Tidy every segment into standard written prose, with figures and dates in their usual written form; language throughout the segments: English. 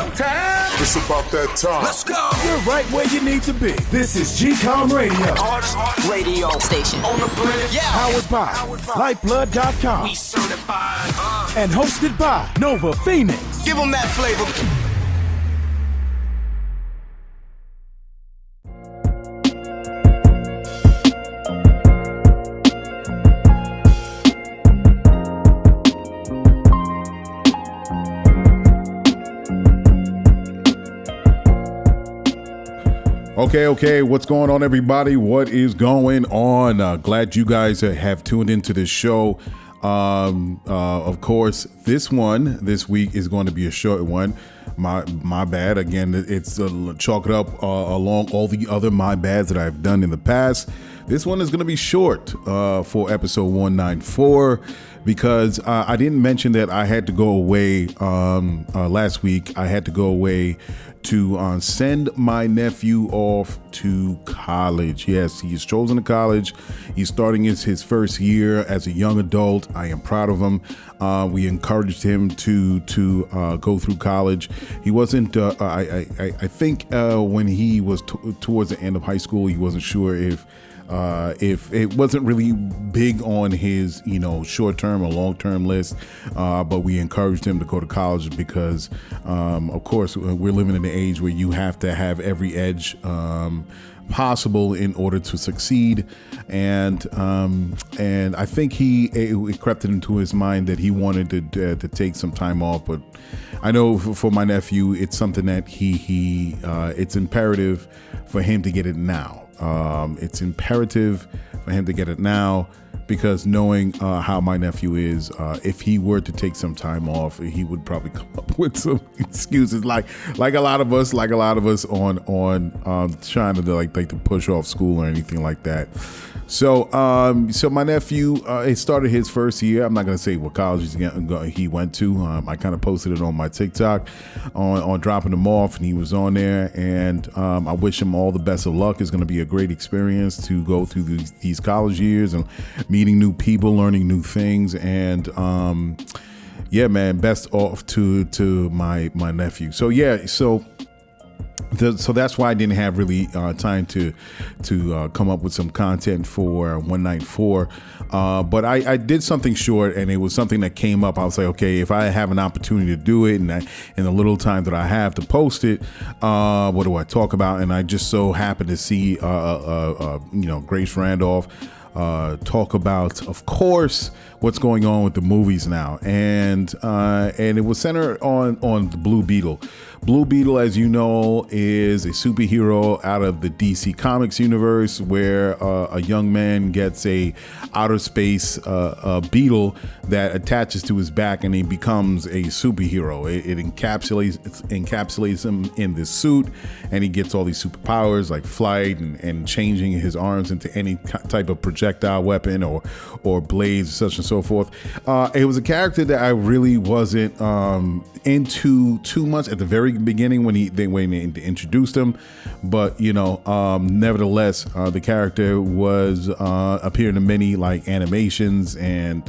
showtime. It's about that time. Let's go. You're right where you need to be. This is GCOM Radio. Hardest radio station on the planet. Yeah. Powered by Lyfeblood.com. We certified. And hosted by Nova Phoenix. Give them that flavor. Okay. What's going on, everybody? What is going on? Glad you guys have tuned into this show. Of course, this week is going to be a short one. My bad. Again, it's chalked up along all the other my bads that I've done in the past. This one is going to be short for episode 194 because I didn't mention that I had to go away last week. I had to go away to send my nephew off to college. Yes, he has chosen a college. He's starting his first year as a young adult. I am proud of him. We encouraged him to go through college. He wasn't. I think when he was towards the end of high school, he wasn't sure if it wasn't really big on his, short-term or long-term list, but we encouraged him to go to college because, of course, we're living in an age where you have to have every edge possible in order to succeed, and I think it crept into his mind that he wanted to take some time off. But I know for my nephew, it's something that it's imperative for him to get it now. It's imperative for him to get it now because knowing how my nephew is, if he were to take some time off, he would probably come up with some excuses like a lot of us on trying to push off school or anything like that. So my nephew, he started his first year. I'm not going to say what college he went to. I kind of posted it on my TikTok on dropping him off, and he was on there. And I wish him all the best of luck. It's going to be a great experience to go through these college years and meeting new people, learning new things. And yeah, man, best off to my nephew. So yeah, so that's why I didn't have really time to come up with some content for 194. But I did something short, and it was something that came up. I was like, okay, if I have an opportunity to do it, and in the little time that I have to post it, what do I talk about? And I just so happened to see, Grace Randolph talk about, of course, what's going on with the movies now, and it was centered on the Blue Beetle. Blue Beetle, as you know, is a superhero out of the DC Comics universe, where a young man gets a outer space beetle that attaches to his back, and he becomes a superhero. It encapsulates him in this suit, and he gets all these superpowers like flight and changing his arms into any type of projectile weapon or blades, such and so forth. It was a character that I really wasn't into too much at the very beginning when they introduced him, but nevertheless, the character was appearing in many like animations, and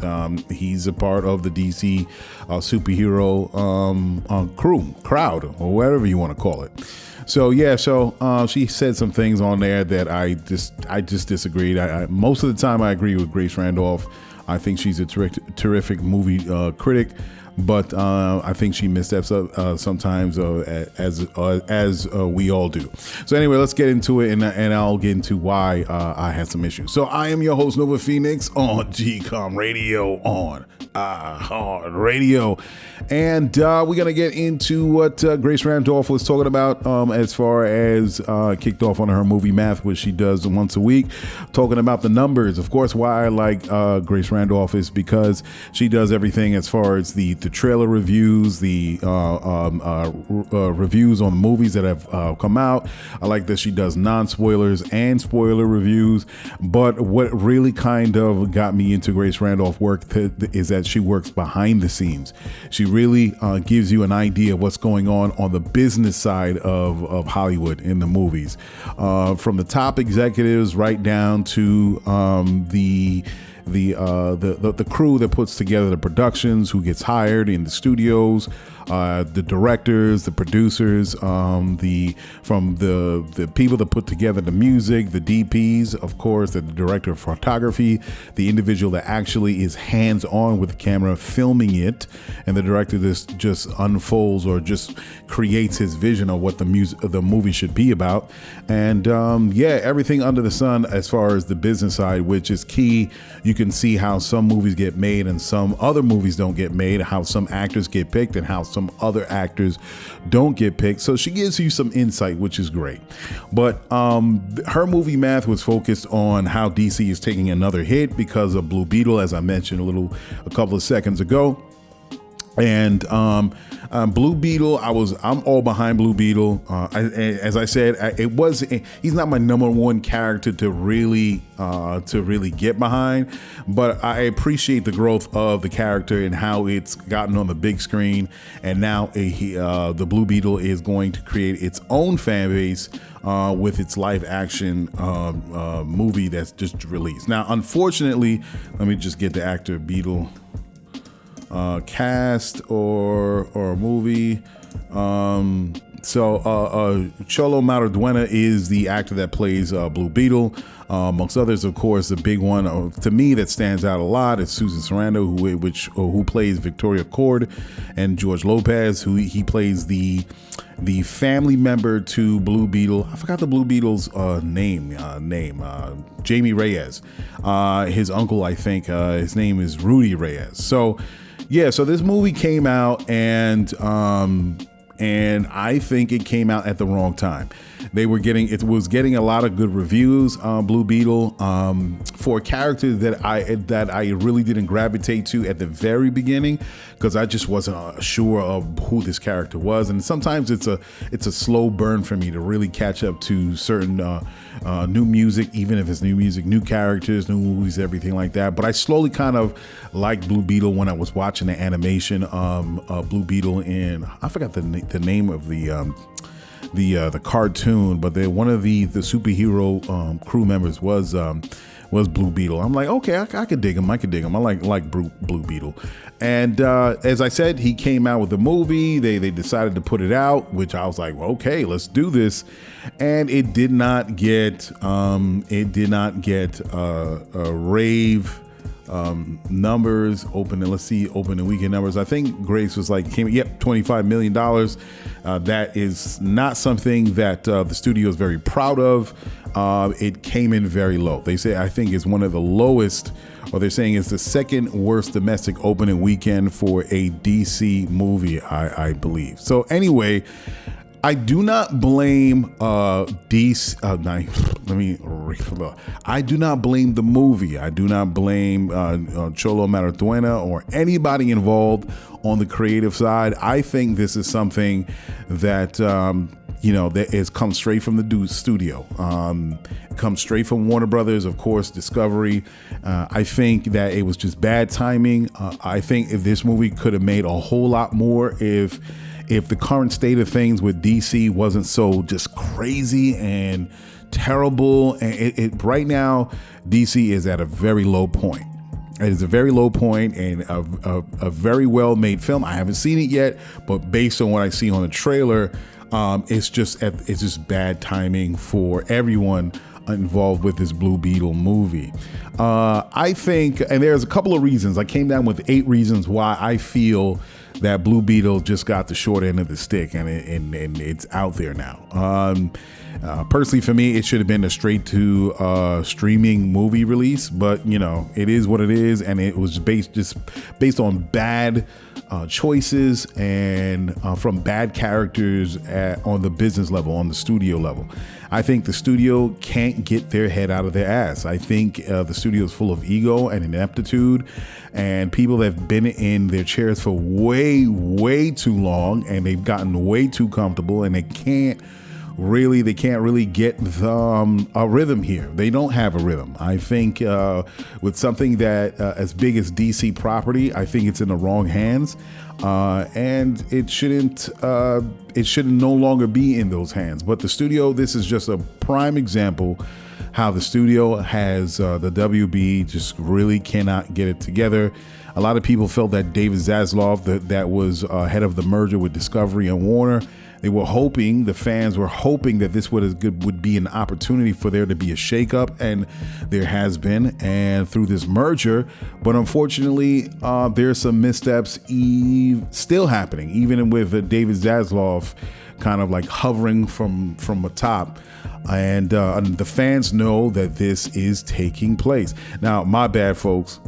he's a part of the DC superhero crowd, or whatever you want to call it. So yeah, she said some things on there that I just disagreed. Most of the time I agree with Grace Randolph. I think she's a terrific movie critic, but I think she missteps up sometimes, as we all do. So anyway, let's get into it, and I'll get into why I had some issues. So I am your host, Nova Phoenix, on GCOM Radio, on iHeartRadio, and we're gonna get into what Grace Randolph was talking about as far as kicked off on her movie Math, which she does once a week, talking about the numbers. Of course, why I like Grace Randolph is because she does everything as far as the trailer reviews, the reviews on the movies that have come out. I like that she does non-spoilers and spoiler reviews. But what really kind of got me into Grace Randolph work is that she works behind the scenes. She really gives you an idea of what's going on the business side of Hollywood in the movies, from the top executives right down to the crew that puts together the productions, who gets hired in the studios, the directors, the producers, from the people that put together the music, the DPs, of course, the director of photography, the individual that actually is hands-on with the camera filming it, and the director that just unfolds or just creates his vision of what the movie should be about. And everything under the sun as far as the business side, which is key. You can see how some movies get made and some other movies don't get made, how some actors get picked and how some other actors don't get picked. So she gives you some insight, which is great. But her movie Math was focused on how DC is taking another hit because of Blue Beetle, as I mentioned a couple of seconds ago. And Blue Beetle, I'm all behind Blue Beetle. As I said, he's not my number one character to really get behind, but I appreciate the growth of the character and how it's gotten on the big screen. And now the Blue Beetle is going to create its own fan base with its live action movie that's just released. Now, unfortunately, let me just get the actor Beetle. Cast or movie. Cholo Maradona is the actor that plays Blue Beetle. Amongst others, of course, the big one to me that stands out a lot is Susan Sarandon, who plays Victoria Cord, and George Lopez, who he plays the family member to Blue Beetle. I forgot the Blue Beetle's name. Jamie Reyes. His uncle, I think. His name is Rudy Reyes. So this movie came out, and I think it came out at the wrong time. It was getting a lot of good reviews on Blue Beetle for a character that I really didn't gravitate to at the very beginning, because I just wasn't sure of who this character was. And sometimes it's a slow burn for me to really catch up to certain new music, even if it's new music, new characters, new movies, everything like that. But I slowly kind of liked Blue Beetle when I was watching the animation Blue Beetle in, I forgot the name of the cartoon, but one of the superhero crew members was Blue Beetle. I'm like, okay, I could dig him. I like Blue Beetle. And as I said, he came out with the movie. They decided to put it out, which I was like, well, okay, let's do this. And it did not get rave numbers, opening weekend numbers. I think Grace was like, $25 million. That is not something that the studio is very proud of. It came in very low. They say, I think it's one of the lowest, or they're saying it's the second worst domestic opening weekend for a DC movie, I believe. So anyway, I do not blame DC. I do not blame the movie. I do not blame Cholo Maradona or anybody involved on the creative side. I think this is something that that has come straight from the studio. Comes straight from Warner Brothers, of course, Discovery. I think that it was just bad timing. I think if this movie could have made a whole lot more if the current state of things with DC wasn't so just crazy and terrible. And right now, DC is at a very low point. It is a very low point and a very well made film. I haven't seen it yet, but based on what I see on the trailer, it's just bad timing for everyone involved with this Blue Beetle movie. I think, and there's a couple of reasons. I came down with 8 reasons why I feel that Blue Beetle just got the short end of the stick, and it's out there now. Personally, for me, it should have been a straight to streaming movie release, but it is what it is, and it was based on bad choices and from bad characters on the business level, on the studio level. I think the studio can't get their head out of their ass. I think the studio is full of ego and ineptitude, and people that have been in their chairs for way, way too long, and they've gotten way too comfortable, and they can't really get a rhythm here. They don't have a rhythm. I think with something that as big as DC property, I think it's in the wrong hands, and it shouldn't no longer be in those hands. But the studio, this is just a prime example how the studio has the WB just really cannot get it together. A lot of people felt that David Zaslav, that was head of the merger with Discovery and Warner, the fans were hoping that this would be an opportunity for there to be a shakeup, and there has been, and through this merger. But unfortunately, there's some missteps still happening, even with David Zaslav kind of like hovering from the top. And the fans know that this is taking place. Now, my bad, folks.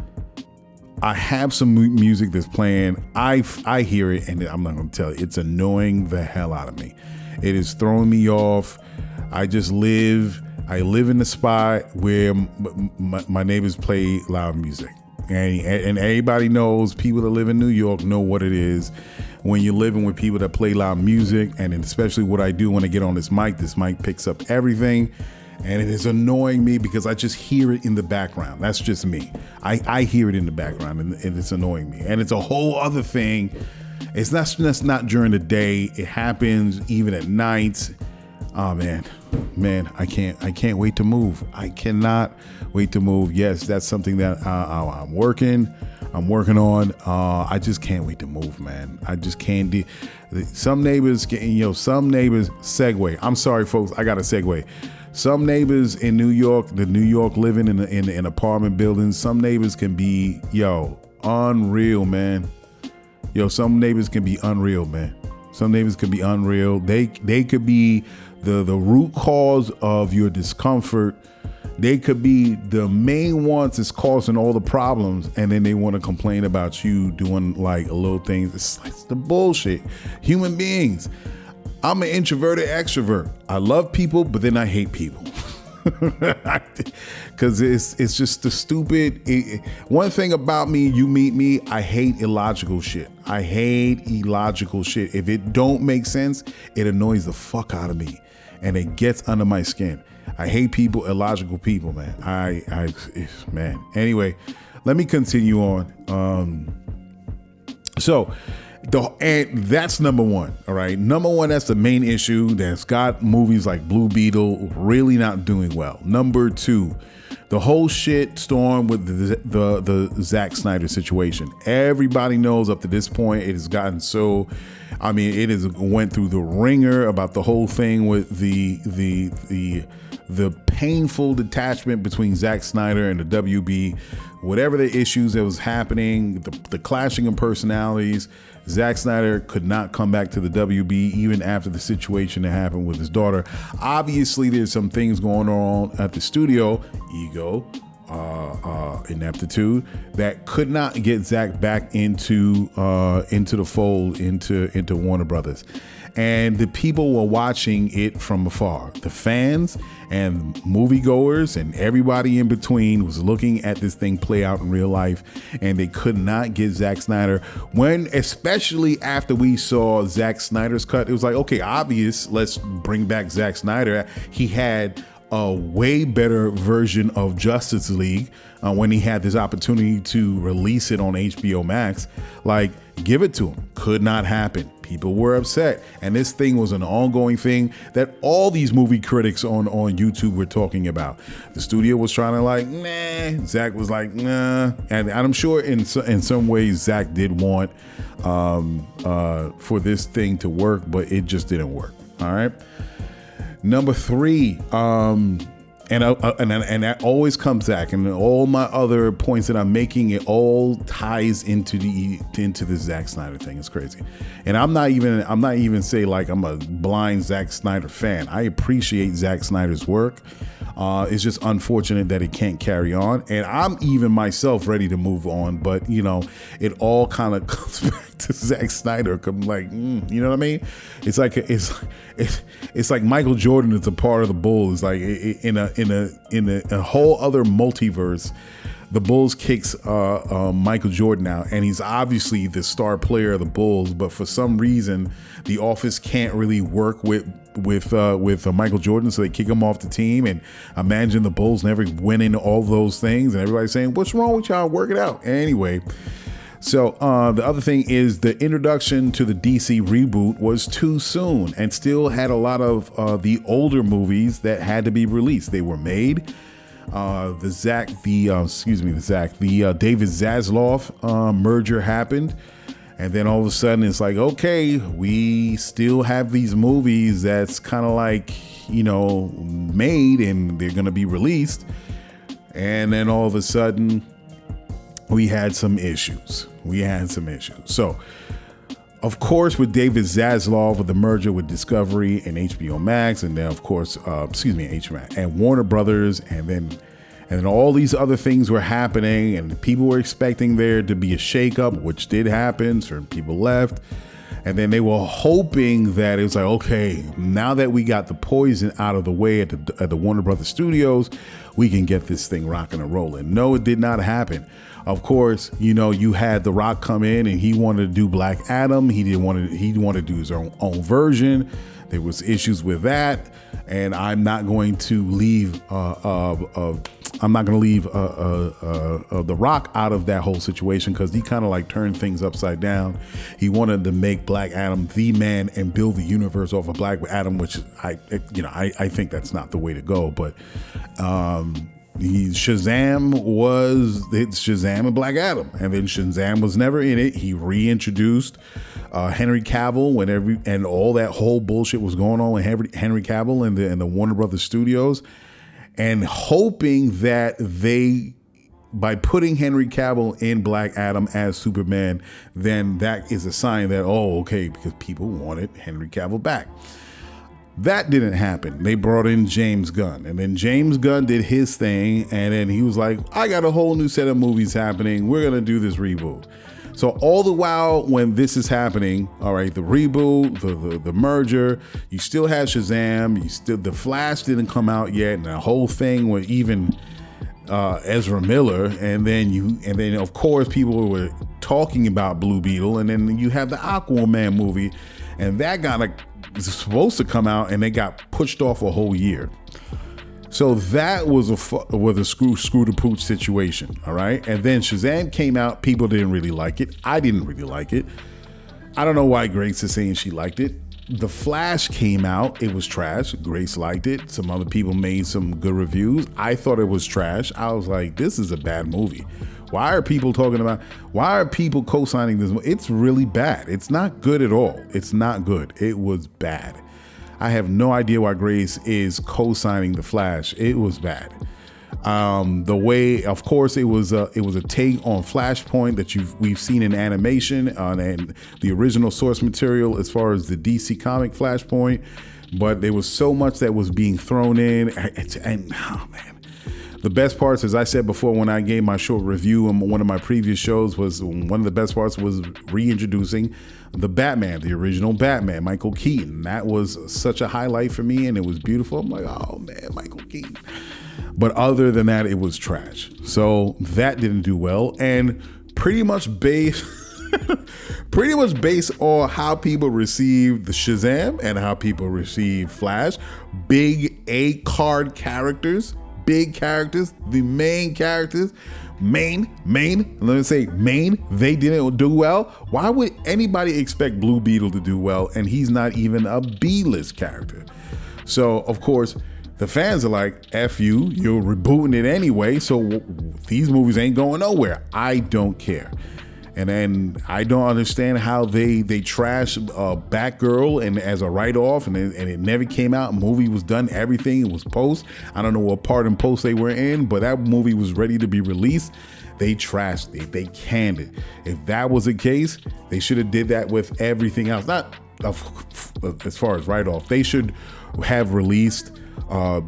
I have some music that's playing. I hear it, and I'm not going to tell you. It's annoying the hell out of me. It is throwing me off. I live in the spot where my neighbors play loud music. And everybody knows, people that live in New York know what it is when you're living with people that play loud music. And especially what I do when I get on this mic picks up everything. And it is annoying me because I just hear it in the background. That's just me. I hear it in the background, and it's annoying me. And it's a whole other thing. It's not during the day. It happens even at night. Oh man, I can't wait to move. I cannot wait to move. Yes, that's something that I'm working on. I just can't wait to move, man. I just can't do. Some neighbors segue. I'm sorry, folks. I got to segue. Some neighbors in New York, living in apartment buildings, some neighbors can be, unreal, man. Some neighbors can be unreal, man. Some neighbors can be unreal. They could be the root cause of your discomfort. They could be the main ones that's causing all the problems, and then they want to complain about you doing like a little thing. It's like the bullshit. Human beings. I'm an introverted extrovert. I love people, but then I hate people. Because it's just the stupid. One thing about me, you meet me, I hate illogical shit. If it don't make sense, it annoys the fuck out of me, and it gets under my skin. I hate people, illogical people, man. Man. Anyway, let me continue on. And that's number one. All right. Number one, that's the main issue that's got movies like Blue Beetle really not doing well. Number two, the whole shit storm with the Zack Snyder situation. Everybody knows up to this point, it has gotten so, it has went through the ringer about the whole thing with the painful detachment between Zack Snyder and the WB, whatever the issues that was happening, the clashing of personalities. Zack Snyder could not come back to the WB even after the situation that happened with his daughter. Obviously, there's some things going on at the studio, ego, ineptitude, that could not get Zack back into the fold, into Warner Brothers. And the people were watching it from afar. The fans and moviegoers and everybody in between was looking at this thing play out in real life, and they could not get Zack Snyder. Especially after we saw Zack Snyder's cut, it was like, okay, obvious, let's bring back Zack Snyder. He had a way better version of Justice League when he had this opportunity to release it on HBO Max. Like, give it to him. Could not happen. People were upset, and this thing was an ongoing thing that all these movie critics on YouTube were talking about. The studio was trying to like, nah. Zack was like, nah. And I'm sure in some ways Zack did want for this thing to work, but it just didn't work. All right. Number three, and that always comes back, and all my other points that I'm making, it all ties into the Zack Snyder thing. It's crazy, and I'm not even say like I'm a blind Zack Snyder fan. I appreciate Zack Snyder's work. It's just unfortunate that it can't carry on, and I'm even myself ready to move on. But it all kind of comes back to Zack Snyder. I'm like, you know what I mean? It's like Michael Jordan is a part of the Bulls. Like in a whole other multiverse, the Bulls kicks Michael Jordan out, and he's obviously the star player of the Bulls. But for some reason, the office can't really work with Michael Jordan, so they kick him off the team. And imagine the Bulls never winning all those things, and everybody's saying, "What's wrong with y'all? Work it out." Anyway, So the other thing is the introduction to the DC reboot was too soon and still had a lot of the older movies that had to be released. They were made. The David Zaslav merger happened. And then all of a sudden it's like, okay, we still have these movies that's kind of like, made and they're going to be released. And then all of a sudden we had some issues. So, of course, with David Zaslav, with the merger with Discovery and HBO Max, and then, of course, HBO and Warner Brothers, and then all these other things were happening, and people were expecting there to be a shakeup, which did happen. Certain people left. And then they were hoping that it was like, okay, now that we got the poison out of the way at the Warner Brothers Studios, we can get this thing rocking and rolling. No, it did not happen. Of course, you had The Rock come in and he wanted to do Black Adam. He wanted to do his own version. There was issues with that, and I'm not going to leave The Rock out of that whole situation because he kind of like turned things upside down. He wanted to make Black Adam the man and build the universe off of Black Adam, which I think that's not the way to go. But Shazam and Black Adam, and then Shazam was never in it. He reintroduced Henry Cavill and all that whole bullshit was going on with Henry Cavill and the Warner Brothers Studios, and hoping that by putting Henry Cavill in Black Adam as Superman, then that is a sign that, because people wanted Henry Cavill back. That didn't happen. They brought in James Gunn, and then James Gunn did his thing, and then he was like, I got a whole new set of movies happening. We're going to do this reboot. So all the while when this is happening, all right, the reboot, the merger, you still have Shazam, the Flash didn't come out yet, and the whole thing with even Ezra Miller, and then of course people were talking about Blue Beetle, and then you have the Aquaman movie, and that got supposed to come out, and they got pushed off a whole year. So that was a screw the pooch situation, all right? And then Shazam came out. People didn't really like it. I didn't really like it. I don't know why Grace is saying she liked it. The Flash came out. It was trash. Grace liked it. Some other people made some good reviews. I thought it was trash. I was like, this is a bad movie. Why are people co-signing this? It's really bad. It's not good at all. It's not good. It was bad. I have no idea why Grace is co-signing The Flash. It was bad. The way, of course, it was a take on Flashpoint that we've seen in animation and the original source material as far as the DC comic Flashpoint, but there was so much that was being thrown in, and oh man. The best parts, as I said before when I gave my short review on one of my previous shows, was one of the best parts was reintroducing the Batman, the original Batman, Michael Keaton. That was such a highlight for me, and it was beautiful. I'm like, oh man, Michael Keaton. But other than that, it was trash. So that didn't do well, and pretty much based on how people received the Shazam and how people received Flash, big A-card characters. Big characters, the main characters, they didn't do well. Why would anybody expect Blue Beetle to do well, and he's not even a B-list character? So, of course, the fans are like, F you, you're rebooting it anyway, so these movies ain't going nowhere. I don't care. And then I don't understand how they trash Batgirl and as a write-off, and it never came out. The movie was done, everything. It was post. I don't know what part in post they were in, but that movie was ready to be released. They trashed it. They canned it. If that was the case, they should have did that with everything else. Not as far as write-off. They should have released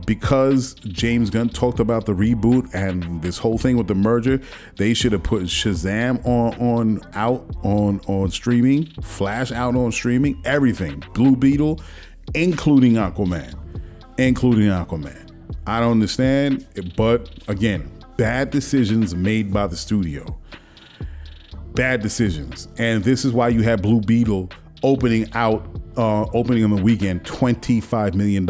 because James Gunn talked about the reboot and this whole thing with the merger, they should have put Shazam on streaming, Flash out on streaming, everything, Blue Beetle, including Aquaman. I don't understand, but again, bad decisions made by the studio. Bad decisions, and this is why you have Blue Beetle opening on the weekend, $25 million.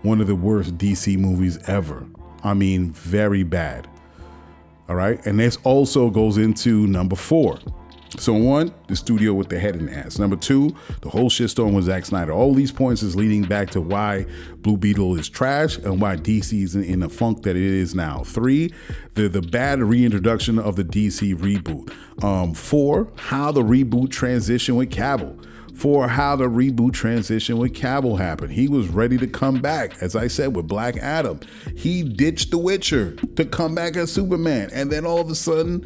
One of the worst DC movies ever. I mean, very bad. All right. And this also goes into number 4. So 1, the studio with the head in the ass. Number 2, the whole shitstorm with Zack Snyder. All these points is leading back to why Blue Beetle is trash and why DC is in the funk that it is now. 3, the bad reintroduction of the DC reboot. 4, how the reboot transition with Cavill. Happened. He was ready to come back, as I said, with Black Adam. He ditched The Witcher to come back as Superman. And then all of a sudden,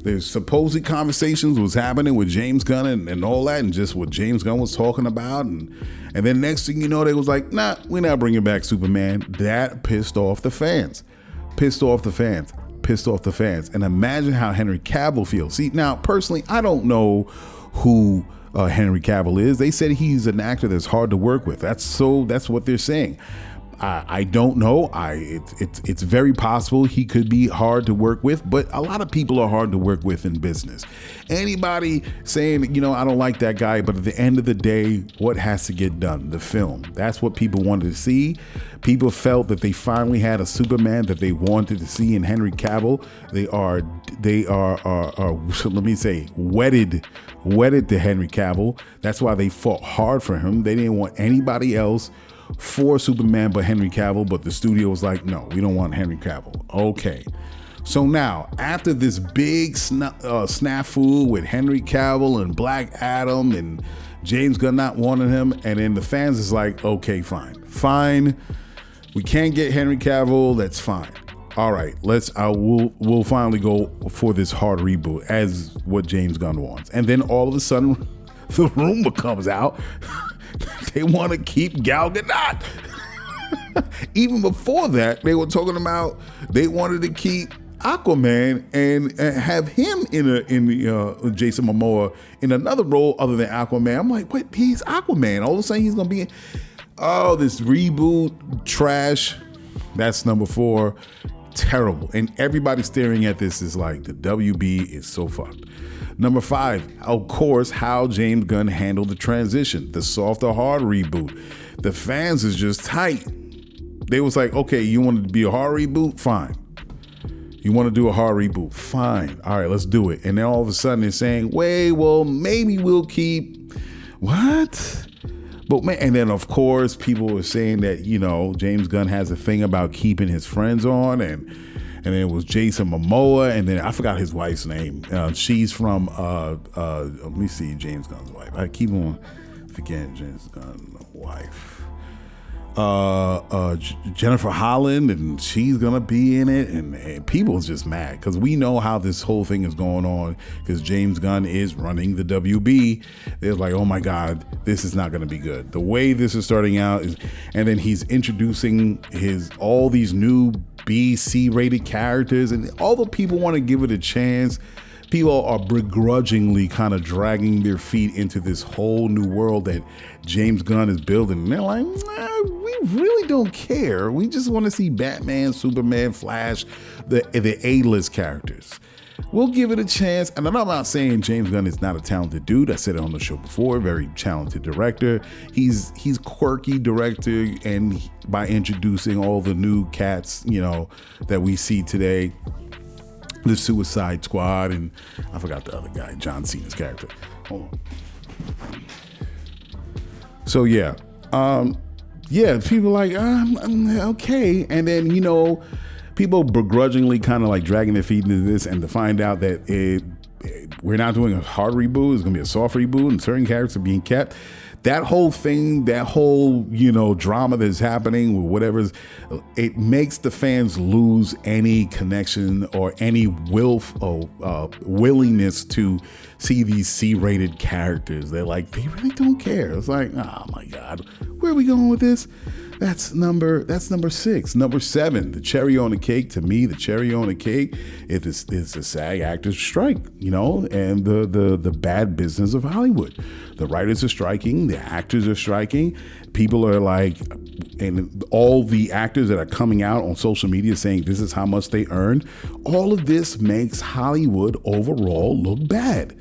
there's supposed conversations was happening with James Gunn and all that, and just what James Gunn was talking about. And then next thing you know, they was like, nah, we're not bringing back Superman. That pissed off the fans. And imagine how Henry Cavill feels. See, now, personally, I don't know who Henry Cavill is. They said he's an actor that's hard to work with. That's what they're saying. I don't know. It's very possible he could be hard to work with, but a lot of people are hard to work with in business. Anybody saying, I don't like that guy, but at the end of the day, what has to get done? The film. That's what people wanted to see. People felt that they finally had a Superman that they wanted to see in Henry Cavill. They are let me say, wedded to Henry Cavill. That's why they fought hard for him. They didn't want anybody else for Superman but Henry Cavill, but the studio was like, no, we don't want Henry Cavill. Okay. So now, after this big snafu with Henry Cavill and Black Adam and James Gunn not wanting him, and then the fans is like, okay, fine. We can't get Henry Cavill, that's fine. All right, we'll finally go for this hard reboot as what James Gunn wants. And then all of a sudden, the rumor comes out they want to keep Gal Gadot. Even before that, they were talking about they wanted to keep Aquaman and have him in Jason Momoa in another role other than Aquaman. I'm like, wait, he's Aquaman. All of a sudden, he's gonna be this reboot trash. That's number 4. Terrible. And everybody staring at this is like, the WB is so fucked. Number 5, of course, how James Gunn handled the transition, the soft or hard reboot. The fans is just tight. They was like, okay, you want it to be a hard reboot? Fine. You want to do a hard reboot? Fine. All right, let's do it. And then all of a sudden they're saying, wait, well, maybe we'll keep what? But man, and then of course people were saying that, James Gunn has a thing about keeping his friends on, and then it was Jason Momoa, and then I forgot his wife's name. She's from let me see, James Gunn's wife. I keep on forgetting James Gunn's wife. Jennifer Holland, and she's gonna be in it, and people's just mad because we know how this whole thing is going on because James Gunn is running the WB. They're like, oh my God, this is not gonna be good. The way this is starting out is, and then he's introducing all these new B/C rated characters, and although people want to give it a chance, people are begrudgingly kind of dragging their feet into this whole new world that James Gunn is building. And they're like, we really don't care. We just want to see Batman, Superman, Flash, the A-list characters. We'll give it a chance. And I'm not saying James Gunn is not a talented dude. I said it on the show before, very talented director. He's quirky director, and by introducing all the new cats, that we see today, the Suicide Squad, and I forgot the other guy, John Cena's character. Hold on. So yeah, people like, okay, and then people begrudgingly kind of like dragging their feet into this, and to find out that we're not doing a hard reboot, it's gonna be a soft reboot, and certain characters are being kept. That whole thing, that whole, drama that's happening with whatever, it makes the fans lose any connection or any willingness to see these C-rated characters. They're like, they really don't care. It's like, oh my God, where are we going with this? That's number 6. Number 7, the cherry on the cake. To me, the cherry on the cake is the SAG actors strike, and the bad business of Hollywood. The writers are striking, the actors are striking. People are like, and all the actors that are coming out on social media saying this is how much they earned. All of this makes Hollywood overall look bad.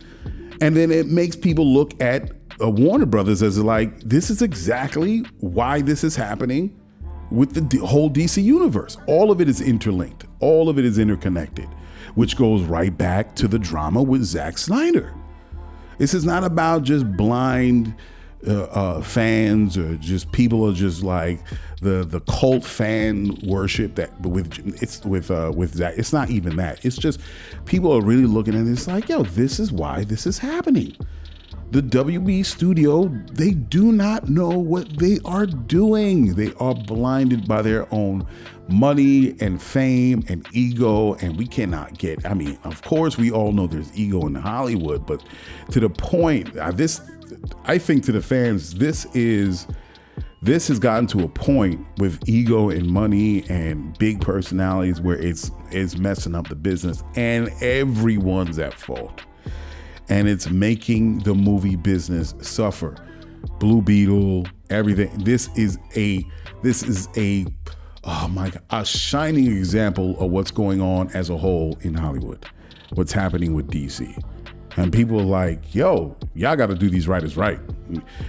And then it makes people look at Warner Brothers as like, this is exactly why this is happening with the whole DC universe. All of it is interlinked. All of it is interconnected. which goes right back to the drama with Zack Snyder. This is not about just blind fans or just people are just like the cult fan worship that with Zack. It's not even that. It's just people are really looking at it. It's like, yo, this is why this is happening. The WB studio, they do not know what they are doing. They are blinded by their own money and fame and ego, and we cannot get, I mean, of course, we all know there's ego in Hollywood, but to the point, I think to the fans, this has gotten to a point with ego and money and big personalities where it's messing up the business, and everyone's at fault. And it's making the movie business suffer. Blue Beetle, everything. This is a oh my God, a shining example of what's going on as a whole in Hollywood. What's happening with DC. And people are like, yo, y'all got to do these writers right.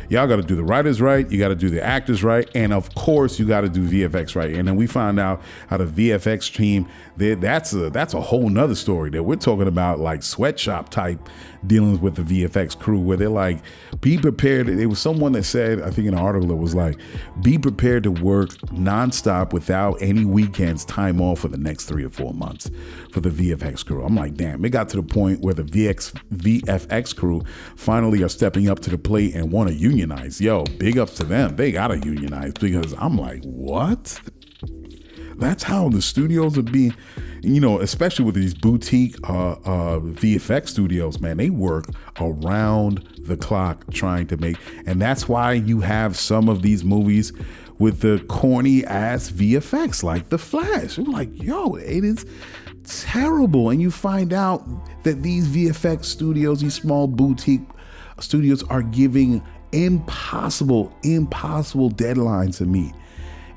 Y'all got to do the writers right. You got to do the actors right. And of course, you got to do VFX right. And then we find out how the VFX team, that's a whole nother story that we're talking about, like sweatshop type dealings with the VFX crew, where they're like, be prepared. It was someone that said, I think in an article, it was like, be prepared to work nonstop without any weekends time off for the next 3 or 4 months for the VFX crew. I'm like, damn, it got to the point where the VFX crew finally are stepping up to the plate and want to unionize. Yo, big ups to them. They got to unionize, because I'm like, what? That's how the studios are being, especially with these boutique VFX studios, man, they work around the clock trying to make, and that's why you have some of these movies with the corny ass VFX, like The Flash. I'm like, yo, it is terrible. And you find out that these VFX studios, these small boutique studios, are giving impossible deadlines to meet.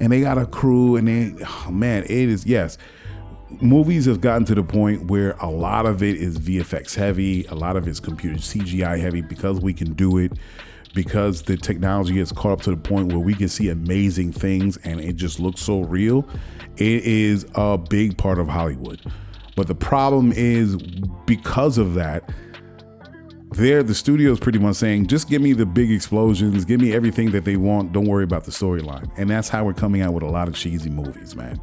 And they got a crew, and it is, yes, movies have gotten to the point where a lot of it is VFX heavy, a lot of it's computer CGI heavy, because we can do it, because the technology has caught up to the point where we can see amazing things and it just looks so real. It is a big part of Hollywood. But the problem is, because of that, the studio is pretty much saying, just give me the big explosions, give me everything that they want, don't worry about the storyline. And that's how we're coming out with a lot of cheesy movies, man.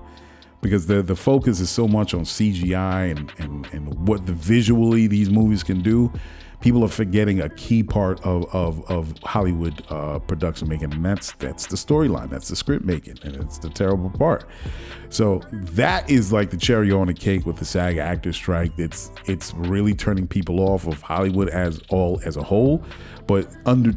Because the focus is so much on CGI and what visually these movies can do. People are forgetting a key part of Hollywood production making, and that's the storyline, that's the script making, and it's the terrible part. So that is like the cherry on the cake with the SAG actor strike. It's really turning people off of Hollywood as a whole, but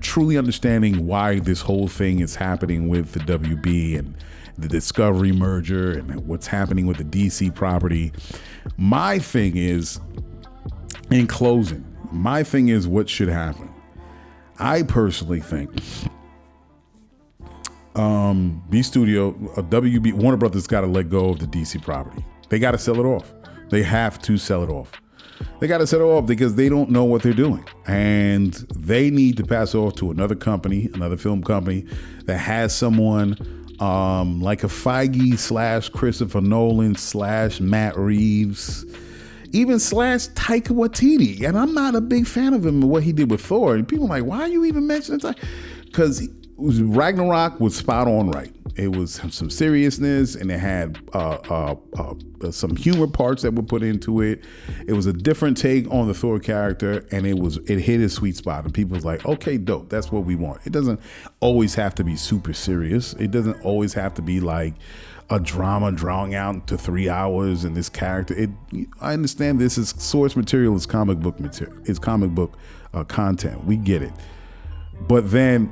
truly understanding why this whole thing is happening with the WB and the Discovery merger and what's happening with the DC property. My thing is, in closing, what should happen. I personally think WB, Warner Brothers got to let go of the DC property. They got to sell it off. They have to sell it off. They got to sell it off because they don't know what they're doing. And they need to pass it off to another company, another film company that has someone like a Feige / Christopher Nolan / Matt Reeves, even / Taika Waititi. And I'm not a big fan of him and what he did with Thor. And people are like, why are you even mentioning Taika? Because Ragnarok was spot on right. It was some seriousness, and it had some humor parts that were put into it. It was a different take on the Thor character, and it hit his sweet spot. And people was like, okay, dope, that's what we want. It doesn't always have to be super serious. It doesn't always have to be like a drama drawing out to 3 hours and this character. I understand this is source material, is comic book material, is comic book content. We get it. But then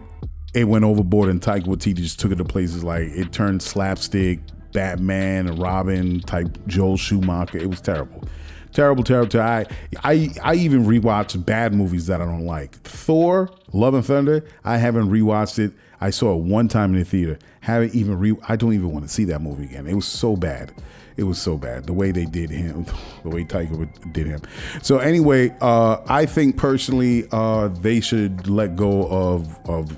it went overboard, and Taika Waititi just took it to places like it turned slapstick, Batman and Robin type Joel Schumacher. It was terrible. Terrible. I even rewatched bad movies that I don't like. Thor, Love and Thunder, I haven't rewatched it. I saw it one time in the theater. I don't even want to see that movie again. It was so bad. It was so bad. The way they did him, the way Taika did him. So anyway, I think personally, they should let go of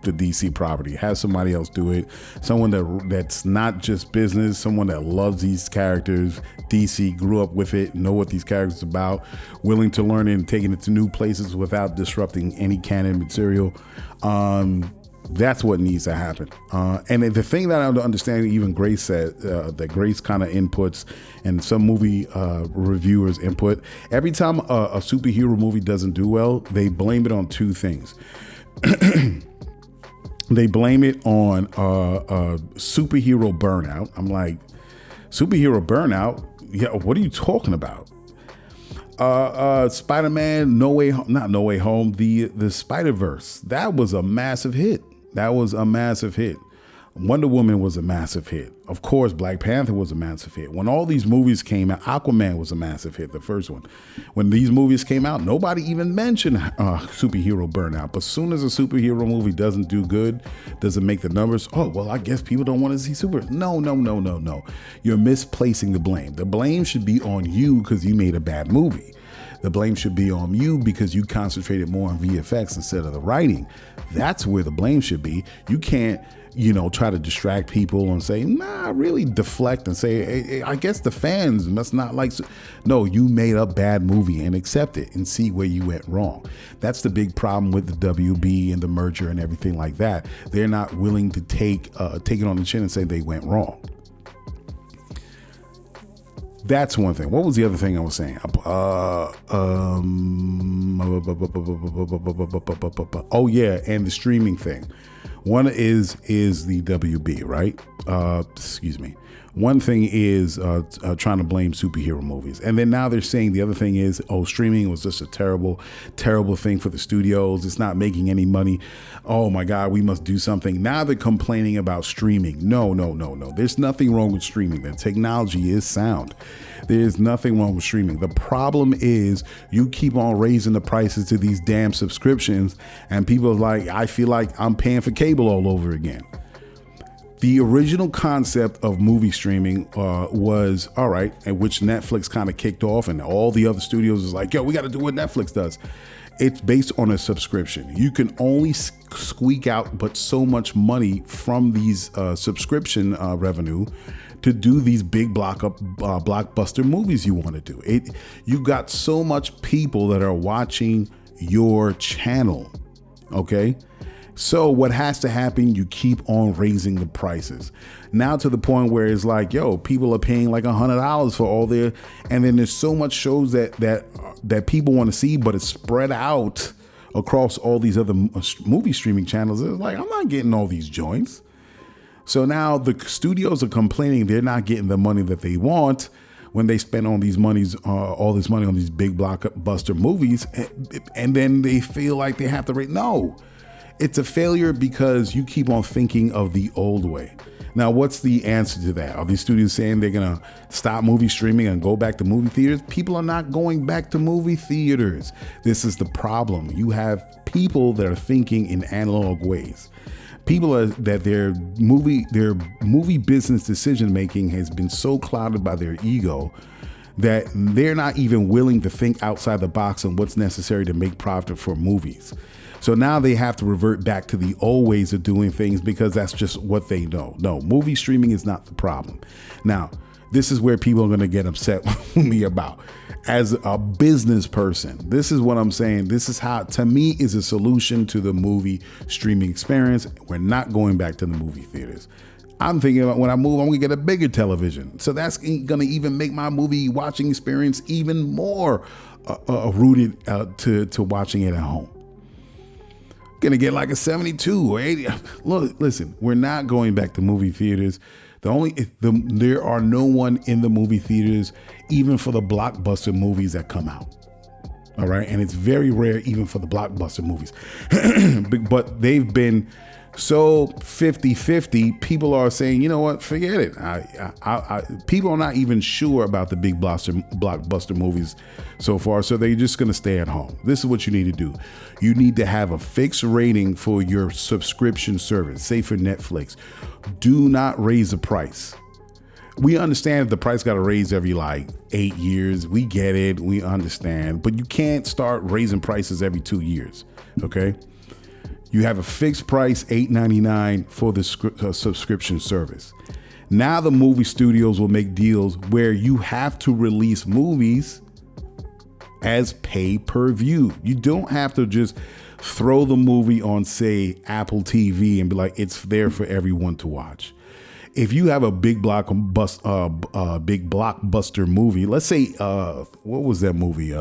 the DC property. Have somebody else do it. Someone that's not just business, someone that loves these characters. DC grew up with it, know what these characters are about, willing to learn it and taking it to new places without disrupting any canon material. That's what needs to happen. And the thing that I don't understand, even Grace said, that Grace kind of inputs and some movie reviewers input, every time a superhero movie doesn't do well, they blame it on two things. They blame it on superhero burnout. I'm like, superhero burnout? Yeah, what are you talking about? Spider-Man, not No Way Home, the Spider-Verse, that was a massive hit. Wonder Woman was a massive hit. Of course, Black Panther was a massive hit. When all these movies came out, Aquaman was a massive hit, the first one. When these movies came out, nobody even mentioned superhero burnout. But as soon as a superhero movie doesn't do good, doesn't make the numbers, oh, well, I guess people don't want to see super. No. You're misplacing the blame. The blame should be on you because you made a bad movie. The blame should be on you because you concentrated more on VFX instead of the writing. That's where the blame should be. You can't, try to distract people and say, really deflect and say, hey, I guess the fans must not like. No, you made a bad movie and accept it and see where you went wrong. That's the big problem with the WB and the merger and everything like that. They're not willing to take it on the chin and say they went wrong. That's one thing. What was the other thing I was saying? Oh yeah, and the streaming thing. One is the WB, right? Excuse me. One thing is trying to blame superhero movies. And then now they're saying the other thing is, streaming was just a terrible, terrible thing for the studios. It's not making any money. Oh my God, we must do something. Now they're complaining about streaming. No. There's nothing wrong with streaming. The technology is sound. There's nothing wrong with streaming. The problem is you keep on raising the prices to these damn subscriptions and people are like, I feel like I'm paying for cable all over again. The original concept of movie streaming was, all right, and which Netflix kind of kicked off and all the other studios is like, yo, we got to do what Netflix does. It's based on a subscription. You can only squeak out but so much money from these subscription revenue to do these big blockbuster movies you want to do. You got so much people that are watching your channel, okay? So what has to happen, you keep on raising the prices. Now to the point where it's like, yo, people are paying like $100 for all their, and then there's so much shows that people want to see, but it's spread out across all these other movie streaming channels. It's like, I'm not getting all these joints. So now the studios are complaining they're not getting the money that they want when they spend all this money on these big blockbuster movies, and then they feel like they have to rate. No. It's a failure because you keep on thinking of the old way. Now, what's the answer to that? Are these studios saying they're going to stop movie streaming and go back to movie theaters? People are not going back to movie theaters. This is the problem. You have people that are thinking in analog ways. People their movie business decision making has been so clouded by their ego that they're not even willing to think outside the box on what's necessary to make profit for movies. So now they have to revert back to the old ways of doing things because that's just what they know. No, movie streaming is not the problem. Now, this is where people are going to get upset with me about. As a business person, this is what I'm saying. This is how, to me, is a solution to the movie streaming experience. We're not going back to the movie theaters. I'm thinking about when I move, I'm going to get a bigger television. So that's going to even make my movie watching experience even more rooted to watching it at home. Gonna get like a 72 or 80. Look, listen, we're not going back to movie theaters. There are no one in the movie theaters, even for the blockbuster movies that come out. All right. And it's very rare, even for the blockbuster movies, but they've been so 50-50. People are saying, you know what, forget it. People are not even sure about the big blockbuster movies so far. So they're just going to stay at home. This is what you need to do. You need to have a fixed rating for your subscription service. Say for Netflix, do not raise the price. We understand the price got to raise every 8 years. We get it. We understand, but you can't start raising prices every 2 years. Okay. You have a fixed price, $8.99 for the subscription service. Now the movie studios will make deals where you have to release movies as pay-per-view. You don't have to just throw the movie on, say, Apple TV and be like, it's there for everyone to watch. If you have a big blockbuster movie, let's say, what was that movie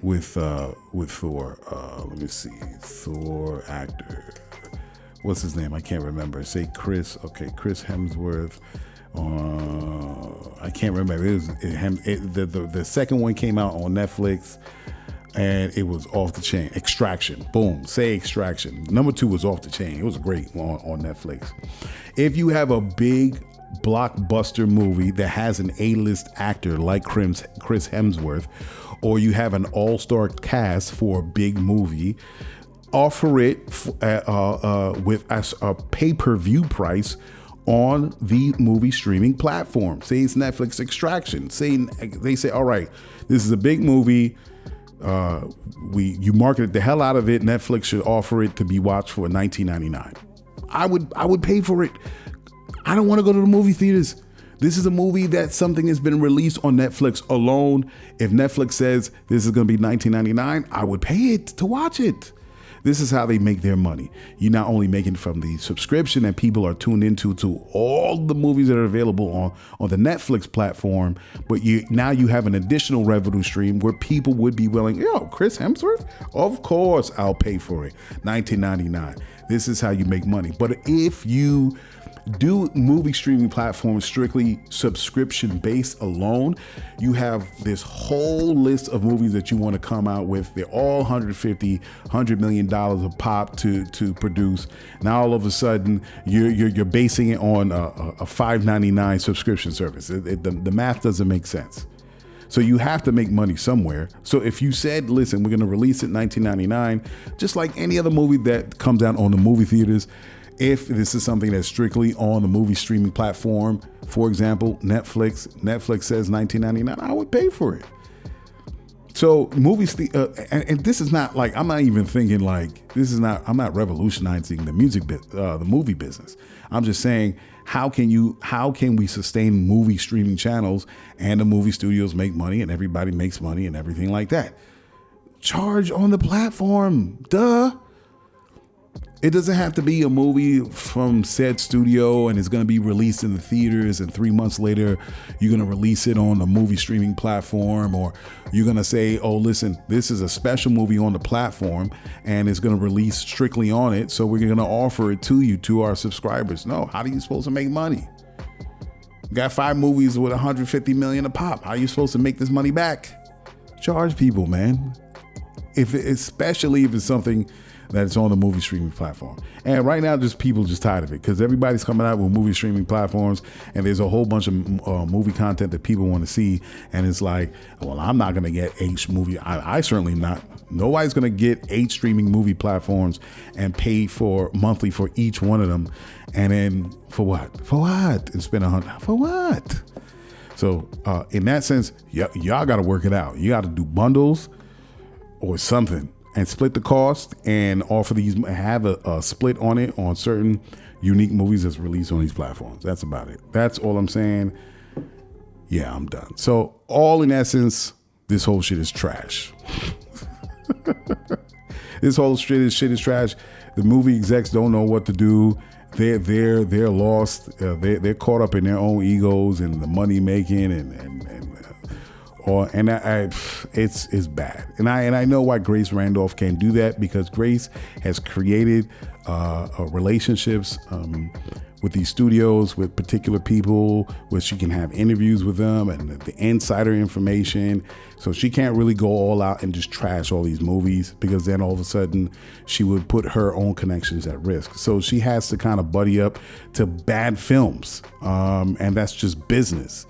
with Thor? Let me see, Thor actor. What's his name? I can't remember. Say Chris. Okay, Chris Hemsworth. I can't remember. The second one came out on Netflix, and it was off the chain. Extraction. Boom. Say Extraction. Number 2 was off the chain. It was great on Netflix. If you have a big blockbuster movie that has an A-list actor like Chris Hemsworth, or you have an all-star cast for a big movie, offer it with a pay-per-view price on the movie streaming platform. Say it's Netflix Extraction. They say, all right, this is a big movie. You marketed the hell out of it. Netflix should offer it to be watched for $19.99. I would pay for it. I don't want to go to the movie theaters. This is a movie that something has been released on Netflix alone. If Netflix says this is going to be $19.99, I would pay it to watch it. This is how they make their money. You're not only making from the subscription that people are tuned into to all the movies that are available on the Netflix platform, but now you have an additional revenue stream where people would be willing, Chris Hemsworth? Of course I'll pay for it. $19.99. This is how you make money. But if you do movie streaming platforms strictly subscription based alone, you have this whole list of movies that you want to come out with. They're all $100 million a pop to produce. Now all of a sudden you're basing it on a $5.99 subscription service. The math doesn't make sense. So you have to make money somewhere. So if you said, listen, we're going to release it $19.99, just like any other movie that comes out on the movie theaters, if this is something that's strictly on the movie streaming platform, for example, Netflix says $19.99, I would pay for it. So movies, and this is not like, I'm not even thinking like, I'm not revolutionizing the the movie business. I'm just saying, how can we sustain movie streaming channels and the movie studios make money and everybody makes money and everything like that? Charge on the platform, duh. It doesn't have to be a movie from said studio and it's going to be released in the theaters and 3 months later you're going to release it on a movie streaming platform, or you're going to say, oh, listen, this is a special movie on the platform and it's going to release strictly on it, so we're going to offer it to our subscribers. No, how are you supposed to make money? You got 5 movies with $150 million a pop. How are you supposed to make this money back? Charge people, man. Especially if it's something that it's on the movie streaming platform. And right now, people just tired of it because everybody's coming out with movie streaming platforms and there's a whole bunch of movie content that people want to see. And it's like, well, I'm not going to get 8 movie. I certainly not. Nobody's going to get 8 streaming movie platforms and pay for monthly for each one of them. And then for what? For what? And spend $100 for what? So in that sense, y'all got to work it out. You got to do bundles or something and split the cost and offer these, have a split on it on certain unique movies that's released on these platforms. That's about it. That's all I'm saying. Yeah, I'm done. So all in essence, this whole shit is trash. This whole shit is trash. The movie execs don't know what to do. They're lost. They're caught up in their own egos and the money making it's bad. And I know why Grace Randolph can't do that, because Grace has created relationships with these studios, with particular people, where she can have interviews with them and the insider information. So she can't really go all out and just trash all these movies, because then all of a sudden she would put her own connections at risk. So she has to kind of buddy up to bad films, and that's just business.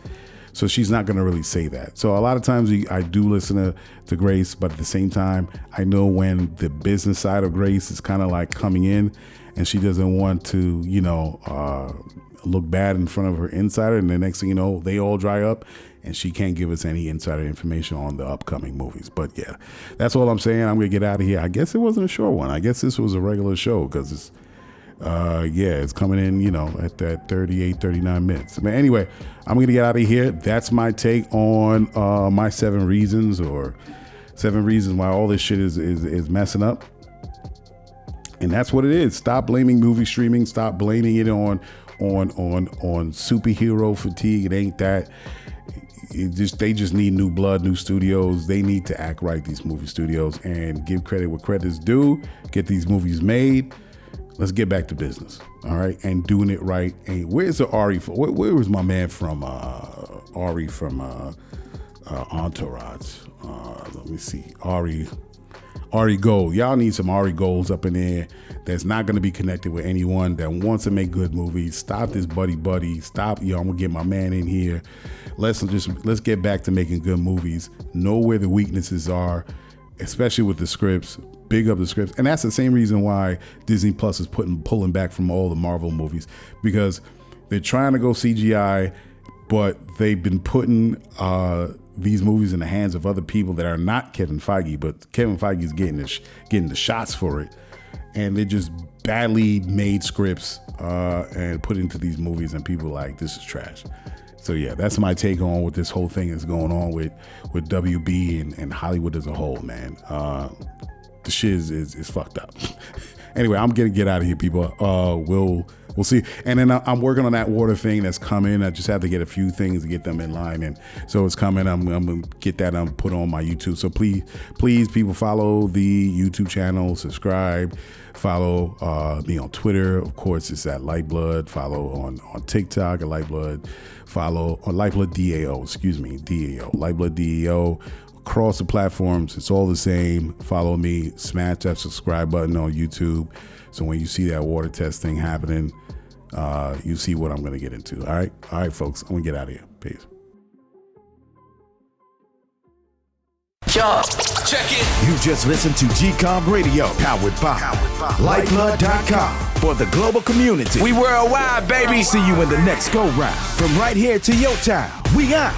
So she's not going to really say that. So a lot of times I do listen to Grace, but at the same time, I know when the business side of Grace is kind of like coming in and she doesn't want to, look bad in front of her insider. And the next thing you know, they all dry up, and she can't give us any insider information on the upcoming movies. But yeah, that's all I'm saying. I'm gonna get out of here. I guess it wasn't a short one. I guess this was a regular show because it's it's coming in, at that 38, 39 minutes. But anyway, I'm going to get out of here. That's my take on my 7 reasons why all this shit is messing up. And that's what it is. Stop blaming movie streaming. Stop blaming it on superhero fatigue. It ain't that. They just need new blood, new studios. They need to act right, these movie studios, and give credit where credit's due. Get these movies made. Let's get back to business, all right, and doing it right. And where's the Ari? Where was my man from Ari from Entourage? Let me see, Ari Gold. Y'all need some Ari Golds up in there that's not going to be connected with anyone, that wants to make good movies. Stop this buddy. Stop. I'm gonna get my man in here. Let's get back to making good movies. Know where the weaknesses are, especially with the scripts. Big up the scripts. And that's the same reason why Disney Plus is pulling back from all the Marvel movies, because they're trying to go CGI, but they've been putting these movies in the hands of other people that are not Kevin Feige, but Kevin Feige is getting the shots for it. And they're just badly made scripts and put into these movies, and people are like, this is trash. So yeah, that's my take on what this whole thing is going on with WB and Hollywood as a whole, man. The shit is fucked up. Anyway, I'm gonna get out of here, people. We'll see. And then I'm working on that water thing that's coming. I just have to get a few things to get them in line, and so it's coming. I'm gonna get that put on my YouTube. So please, people, follow the YouTube channel, subscribe, follow me on Twitter. Of course, it's at Lyfeblood. Follow on TikTok at Lyfeblood. Follow on LyfebloodDAO. DAO. LyfebloodDAO. Across the platforms, it's all the same. Follow me, smash that subscribe button on YouTube, so when you see that water test thing happening, you see what I'm going to get into. All right, folks, I'm going to get out of here. Peace. Yo, check it. You just listened to GCOM Radio, powered by LyfeBlood.com. For the global community, We worldwide, baby. see you in the next go round. From right here to your town, we out.